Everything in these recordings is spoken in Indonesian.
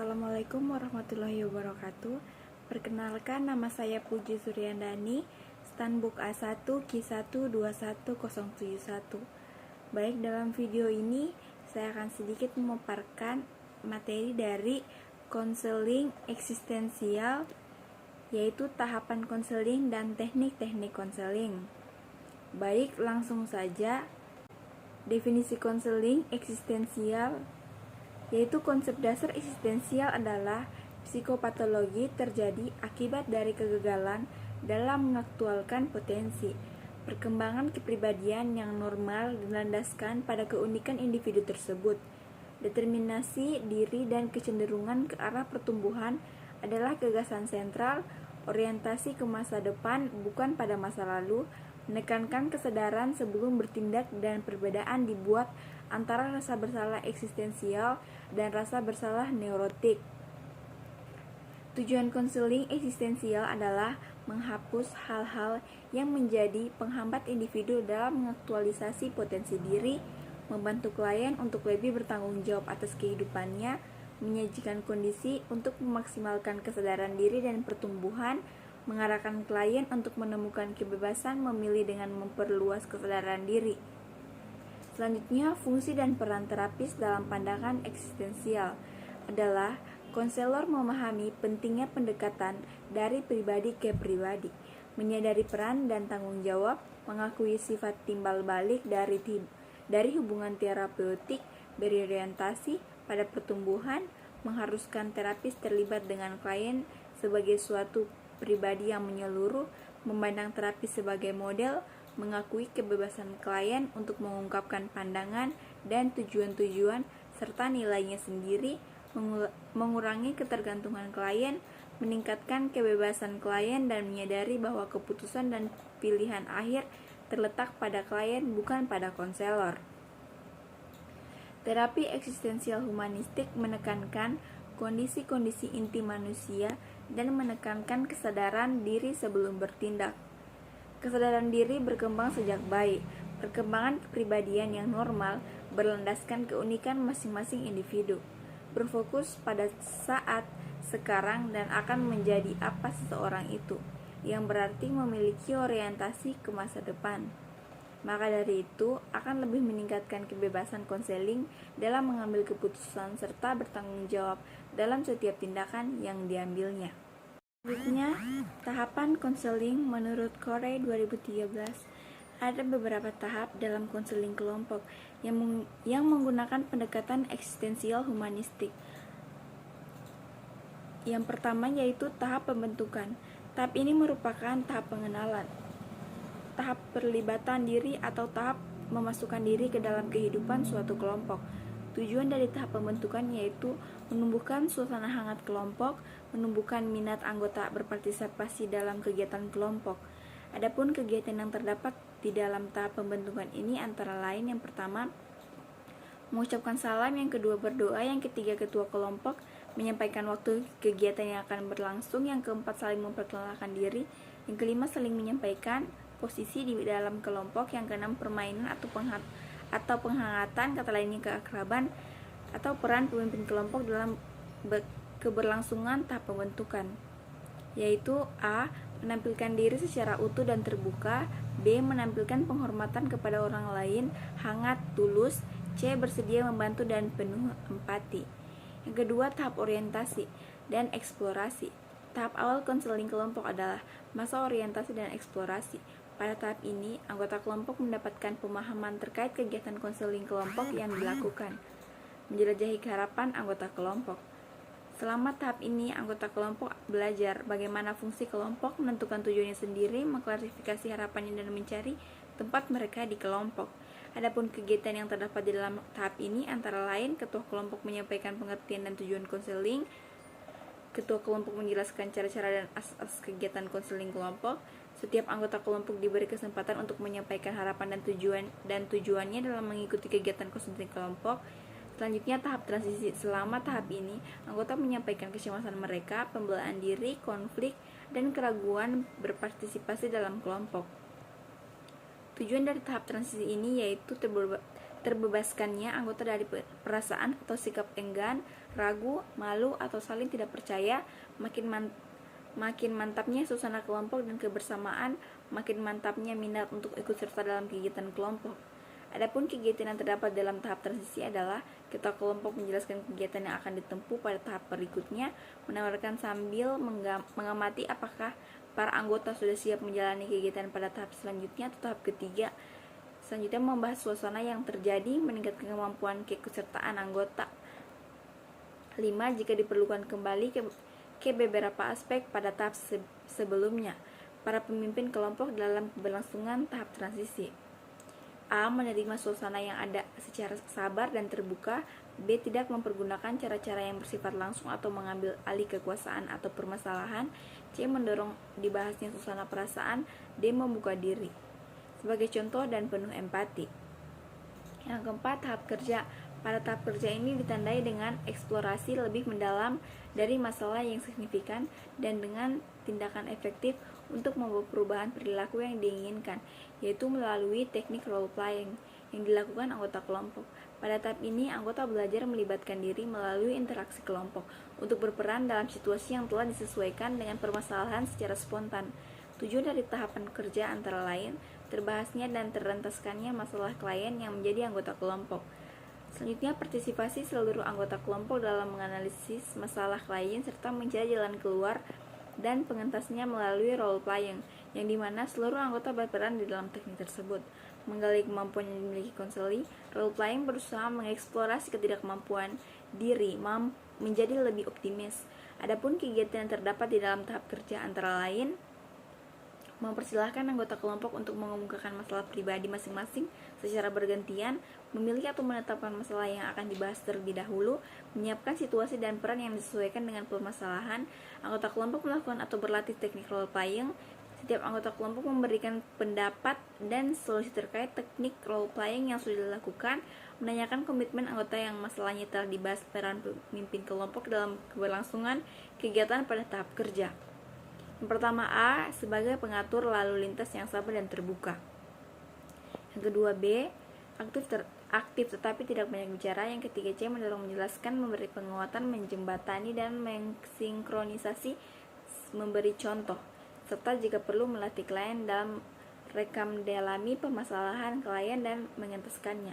Assalamualaikum warahmatullahi wabarakatuh. Perkenalkan, nama saya Puji Suryandani, Stanbook A1 Q1211071. Baik, dalam video ini saya akan sedikit memaparkan materi dari konseling eksistensial, yaitu tahapan konseling dan teknik-teknik konseling. Baik, langsung saja. Definisi konseling eksistensial yaitu konsep dasar eksistensial adalah psikopatologi terjadi akibat dari kegagalan dalam mengaktualkan potensi. Perkembangan kepribadian yang normal dilandaskan pada keunikan individu tersebut. Determinasi diri dan kecenderungan ke arah pertumbuhan adalah gagasan sentral. Orientasi ke masa depan bukan pada masa lalu, menekankan kesadaran sebelum bertindak dan perbedaan dibuat antara rasa bersalah eksistensial dan rasa bersalah neurotik. Tujuan konseling eksistensial adalah menghapus hal-hal yang menjadi penghambat individu dalam mengaktualisasi potensi diri, membantu klien untuk lebih bertanggung jawab atas kehidupannya, menyajikan kondisi untuk memaksimalkan kesadaran diri dan pertumbuhan, mengarahkan klien untuk menemukan kebebasan memilih dengan memperluas kesadaran diri. Selanjutnya, fungsi dan peran terapis dalam pandangan eksistensial adalah konselor memahami pentingnya pendekatan dari pribadi ke pribadi, menyadari peran dan tanggung jawab, mengakui sifat timbal balik dari hubungan terapeutik berorientasi pada pertumbuhan, mengharuskan terapis terlibat dengan klien sebagai suatu pribadi yang menyeluruh, memandang terapis sebagai model, mengakui kebebasan klien untuk mengungkapkan pandangan dan tujuan-tujuan serta nilainya sendiri, mengurangi ketergantungan klien, meningkatkan kebebasan klien dan menyadari bahwa keputusan dan pilihan akhir terletak pada klien bukan pada konselor. Terapi eksistensial humanistik menekankan kondisi-kondisi inti manusia dan menekankan kesadaran diri sebelum bertindak. Kesadaran diri berkembang sejak bayi. Perkembangan kepribadian yang normal berlandaskan keunikan masing-masing individu, berfokus pada saat sekarang dan akan menjadi apa seseorang itu, yang berarti memiliki orientasi ke masa depan. Maka dari itu, akan lebih meningkatkan kebebasan konseling dalam mengambil keputusan serta bertanggung jawab dalam setiap tindakan yang diambilnya. Selanjutnya, tahapan konseling menurut Corey 2013. Ada beberapa tahap dalam konseling kelompok yang menggunakan pendekatan eksistensial humanistik. Yang pertama yaitu tahap pembentukan. Tahap ini merupakan tahap pengenalan, tahap perlibatan diri atau tahap memasukkan diri ke dalam kehidupan suatu kelompok. Tujuan dari tahap pembentukan yaitu menumbuhkan suasana hangat kelompok, menumbuhkan minat anggota berpartisipasi dalam kegiatan kelompok. Adapun kegiatan yang terdapat di dalam tahap pembentukan ini antara lain yang pertama, mengucapkan salam, yang kedua berdoa, yang ketiga ketua kelompok menyampaikan waktu kegiatan yang akan berlangsung, yang keempat saling memperkenalkan diri, yang kelima saling menyampaikan posisi di dalam kelompok, yang keenam permainan atau penghangatan, kata lainnya keakraban atau peran pemimpin kelompok dalam keberlangsungan tahap pembentukan, yaitu A. Menampilkan diri secara utuh dan terbuka, B. Menampilkan penghormatan kepada orang lain, hangat, tulus, C. Bersedia membantu dan penuh empati. Yang kedua, tahap orientasi dan eksplorasi. Tahap awal konseling kelompok adalah masa orientasi dan eksplorasi. Pada tahap ini, anggota kelompok mendapatkan pemahaman terkait kegiatan konseling kelompok yang dilakukan, menjelajahi harapan anggota kelompok. Selama tahap ini, anggota kelompok belajar bagaimana fungsi kelompok, menentukan tujuannya sendiri, mengklarifikasi harapannya dan mencari tempat mereka di kelompok. Adapun kegiatan yang terdapat di dalam tahap ini antara lain ketua kelompok menyampaikan pengertian dan tujuan konseling, ketua kelompok menjelaskan cara-cara dan asas kegiatan konseling kelompok. Setiap anggota kelompok diberi kesempatan untuk menyampaikan harapan dan tujuannya dalam mengikuti kegiatan konseling kelompok. Selanjutnya, tahap transisi. Selama tahap ini, anggota menyampaikan kecemasan mereka, pembelaan diri, konflik, dan keraguan berpartisipasi dalam kelompok. Tujuan dari tahap transisi ini yaitu terbebaskannya anggota dari perasaan atau sikap enggan, ragu, malu, atau saling tidak percaya, makin mantapnya suasana kelompok dan kebersamaan, makin mantapnya minat untuk ikut serta dalam kegiatan kelompok. Adapun kegiatan yang terdapat dalam tahap transisi adalah ketua kelompok menjelaskan kegiatan yang akan ditempuh pada tahap berikutnya, menawarkan sambil mengamati apakah para anggota sudah siap menjalani kegiatan pada tahap selanjutnya atau tahap ketiga. Selanjutnya membahas suasana yang terjadi, meningkatkan kemampuan keikutsertaan anggota. 5. Jika diperlukan kembali ke beberapa aspek pada tahap sebelumnya, para pemimpin kelompok dalam keberlangsungan tahap transisi. A. Menerima suasana yang ada secara sabar dan terbuka. B. Tidak mempergunakan cara-cara yang bersifat langsung atau mengambil alih kekuasaan atau permasalahan. C. Mendorong dibahasnya suasana perasaan. D. Membuka diri sebagai contoh dan penuh empati. Yang keempat, tahap kerja. Pada tahap kerja ini ditandai dengan eksplorasi lebih mendalam dari masalah yang signifikan dan dengan tindakan efektif untuk membawa perubahan perilaku yang diinginkan, yaitu melalui teknik role playing yang dilakukan anggota kelompok. Pada tahap ini, anggota belajar melibatkan diri melalui interaksi kelompok untuk berperan dalam situasi yang telah disesuaikan dengan permasalahan secara spontan. Tujuan dari tahapan kerja antara lain terbahasnya dan terrentaskannya masalah klien yang menjadi anggota kelompok. Selanjutnya, partisipasi seluruh anggota kelompok dalam menganalisis masalah klien serta mencari jalan keluar dan pengentasnya melalui role playing, yang dimana seluruh anggota berperan di dalam teknik tersebut. Menggali kemampuan yang dimiliki konseli, role playing berusaha mengeksplorasi ketidakmampuan diri menjadi lebih optimis. Adapun kegiatan yang terdapat di dalam tahap kerja antara lain mempersilahkan anggota kelompok untuk mengemukakan masalah pribadi masing-masing secara bergantian, memilih atau menetapkan masalah yang akan dibahas terlebih dahulu, menyiapkan situasi dan peran yang disesuaikan dengan permasalahan. Anggota kelompok melakukan atau berlatih teknik role playing. Setiap anggota kelompok memberikan pendapat dan solusi terkait teknik role playing yang sudah dilakukan, menanyakan komitmen anggota yang masalahnya telah dibahas peran pemimpin kelompok dalam keberlangsungan kegiatan pada tahap kerja. Yang pertama, A. Sebagai pengatur lalu lintas yang sabar dan terbuka. Yang kedua, B. Aktif tetapi tidak banyak bicara. Yang ketiga, C. Mendorong, menjelaskan, memberi penguatan, menjembatani, dan mensinkronisasi, memberi contoh, serta jika perlu melatih klien dalam mendalami permasalahan klien dan mengentaskannya.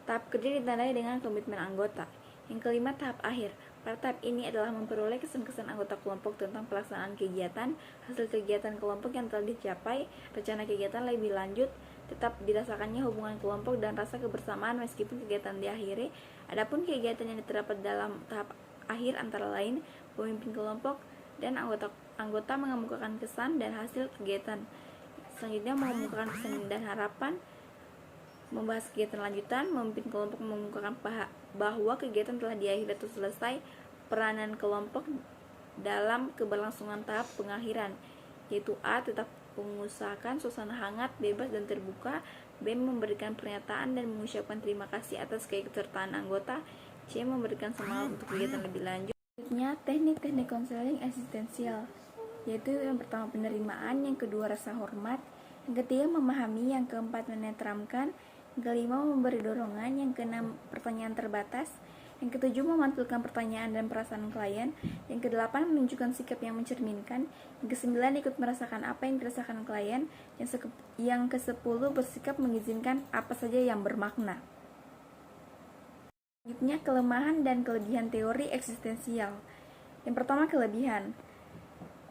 Tahap kerja ditandai dengan komitmen anggota. Yang kelima, tahap akhir. Pada tahap ini adalah memperoleh kesan-kesan anggota kelompok tentang pelaksanaan kegiatan, hasil kegiatan kelompok yang telah dicapai, rencana kegiatan lebih lanjut, tetap dirasakannya hubungan kelompok dan rasa kebersamaan meskipun kegiatan diakhiri. Adapun kegiatan yang terdapat dalam tahap akhir antara lain, pemimpin kelompok dan anggota mengemukakan kesan dan hasil kegiatan. Selanjutnya, mengemukakan pesan dan harapan. Membahas kegiatan lanjutan, memimpin kelompok mengungkapkan bahwa kegiatan telah diakhiri atau selesai. Peranan kelompok dalam keberlangsungan tahap pengakhiran, yaitu A. Tetap mengusahakan suasana hangat, bebas, dan terbuka. B. Memberikan pernyataan dan mengucapkan terima kasih atas keikutsertaan anggota. C. Memberikan semangat untuk kegiatan lebih lanjut. Selanjutnya, teknik-teknik konseling eksistensial, yaitu yang pertama penerimaan, yang kedua rasa hormat, yang ketiga memahami, yang keempat menenteramkan, yang kelima memberi dorongan, yang keenam pertanyaan terbatas, yang ketujuh memantulkan pertanyaan dan perasaan klien, yang kedelapan menunjukkan sikap yang mencerminkan, yang kesembilan ikut merasakan apa yang dirasakan klien, yang kesepuluh bersikap mengizinkan apa saja yang bermakna. Selanjutnya, kelemahan dan kelebihan teori eksistensial. Yang pertama, kelebihan,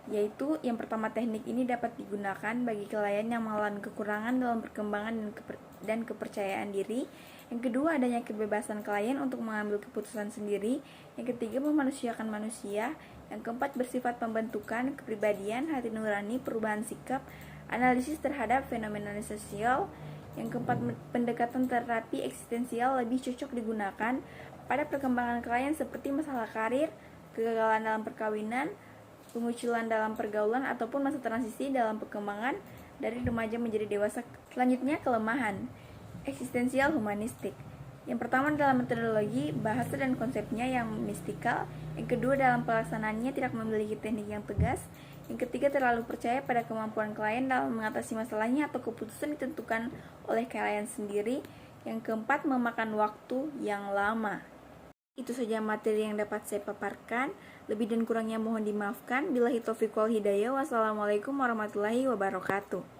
yaitu yang pertama, teknik ini dapat digunakan bagi klien yang mengalami kekurangan dalam perkembangan dan kepercayaan diri. Yang kedua, adanya kebebasan klien untuk mengambil keputusan sendiri. Yang ketiga, memanusiakan manusia. Yang keempat, bersifat pembentukan kepribadian, hati nurani, perubahan sikap, analisis terhadap fenomena sosial. Yang keempat, pendekatan terapi eksistensial lebih cocok digunakan pada perkembangan klien seperti masalah karir, kegagalan dalam perkawinan, pengucilan dalam pergaulan, ataupun masa transisi dalam perkembangan dari remaja menjadi dewasa. Selanjutnya, kelemahan eksistensial humanistik. Yang pertama, dalam metodologi, bahasa dan konsepnya yang mistikal. Yang kedua, dalam pelaksanaannya tidak memiliki teknik yang tegas. Yang ketiga, terlalu percaya pada kemampuan klien dalam mengatasi masalahnya atau keputusan ditentukan oleh klien sendiri. Yang keempat, memakan waktu yang lama. Itu saja materi yang dapat saya paparkan. Lebih dan kurangnya mohon dimaafkan. Billahi taufiq wal hidayah. Wassalamualaikum warahmatullahi wabarakatuh.